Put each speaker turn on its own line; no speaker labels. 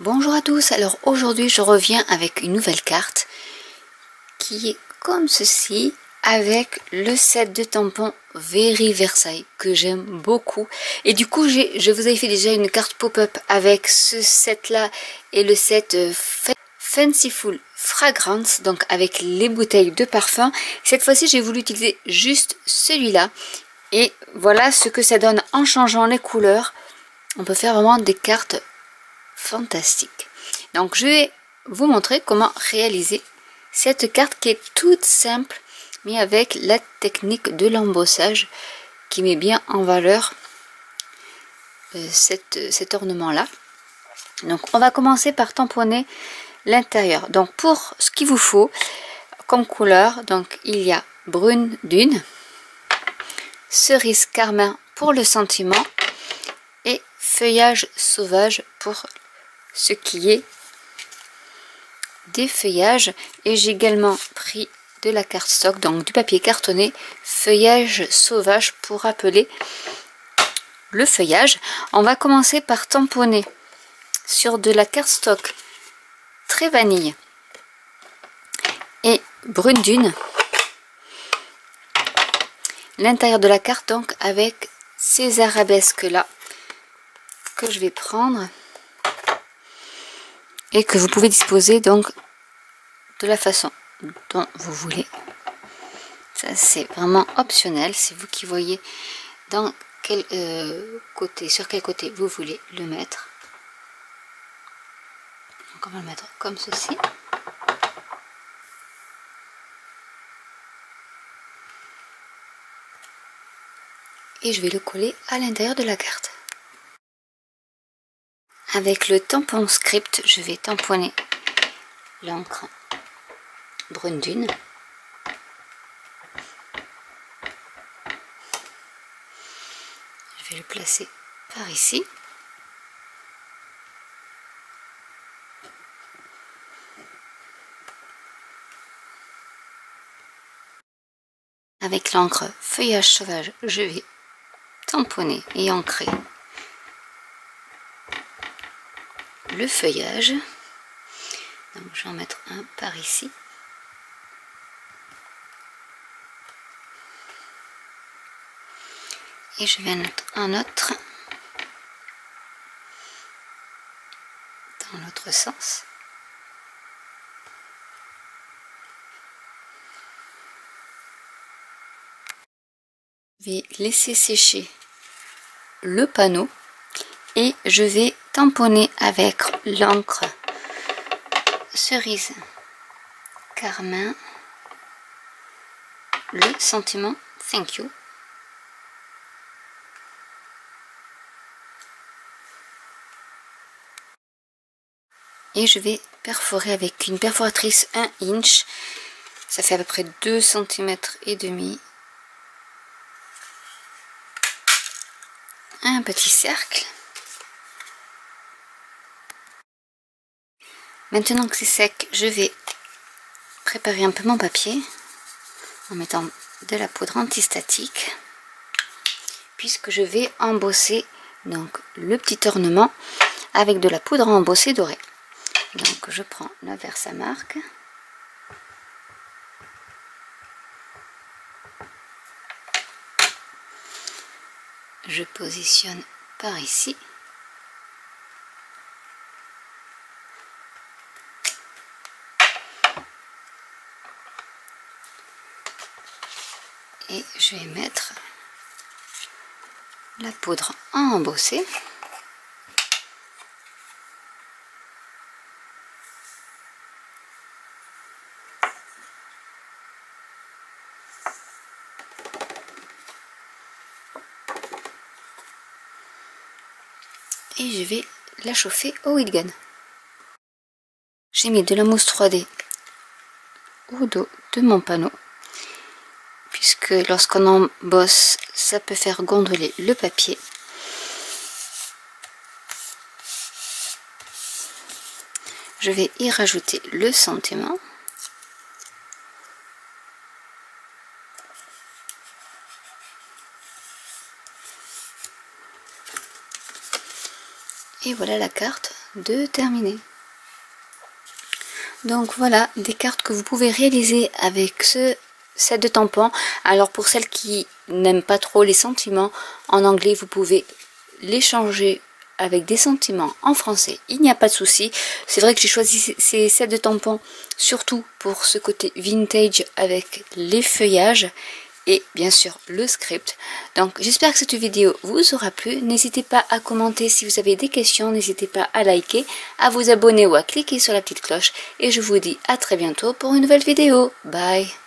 Bonjour à tous, alors aujourd'hui je reviens avec une nouvelle carte qui est comme ceci avec le set de tampons Very Versailles que j'aime beaucoup et du coup je vous avais fait déjà une carte pop-up avec ce set là et le set Fanciful Fragrance, donc avec les bouteilles de parfum. Cette fois-ci j'ai voulu utiliser juste celui-là et voilà ce que ça donne en changeant les couleurs. On peut faire vraiment des cartes fantastique. Donc je vais vous montrer comment réaliser cette carte qui est toute simple mais avec la technique de l'embossage qui met bien en valeur cet ornement là. Donc on va commencer par tamponner l'intérieur. Donc pour ce qu'il vous faut comme couleur, donc il y a brune dune, cerise carmin pour le sentiment et feuillage sauvage pour ce qui est des feuillages. Et j'ai également pris de la cardstock, donc du papier cartonné feuillage sauvage pour rappeler le feuillage. On va commencer par tamponner sur de la cardstock très vanille et brune dune l'intérieur de la carte, donc avec ces arabesques là que je vais prendre et que vous pouvez disposer donc de la façon dont vous voulez. Ça c'est vraiment optionnel, c'est vous qui voyez dans quel côté, sur quel côté vous voulez le mettre. Donc on va le mettre comme ceci. Et je vais le coller à l'intérieur de la carte. Avec le tampon script, je vais tamponner l'encre brune dune. Je vais le placer par ici. Avec l'encre feuillage sauvage, je vais tamponner et ancrer le feuillage. Donc je vais en mettre un par ici. Et je vais en mettre un autre dans l'autre sens. Je vais laisser sécher le panneau et je vais tamponner avec l'encre cerise carmin le sentiment Thank You. Et je vais perforer avec une perforatrice 1 inch. Ça fait à peu près 2 cm et demi. Un petit cercle. Maintenant que c'est sec, je vais préparer un peu mon papier en mettant de la poudre antistatique puisque je vais embosser donc le petit ornement avec de la poudre embossée dorée. Donc je prends la Versamark. Je positionne par ici. Et je vais mettre la poudre embossée. Et je vais la chauffer au heat gun. J'ai mis de la mousse 3D au dos de mon panneau puisque lorsqu'on embosse ça peut faire gondoler le papier. Je vais y rajouter le sentiment. Et voilà la carte de terminer. Donc voilà, des cartes que vous pouvez réaliser avec ce set de tampons. Alors pour celles qui n'aiment pas trop les sentiments, en anglais vous pouvez les changer avec des sentiments en français, il n'y a pas de souci. C'est vrai que j'ai choisi ces sets de tampons surtout pour ce côté vintage avec les feuillages et bien sûr le script. Donc j'espère que cette vidéo vous aura plu. N'hésitez pas à commenter si vous avez des questions, n'hésitez pas à liker, à vous abonner ou à cliquer sur la petite cloche. Et je vous dis à très bientôt pour une nouvelle vidéo. Bye!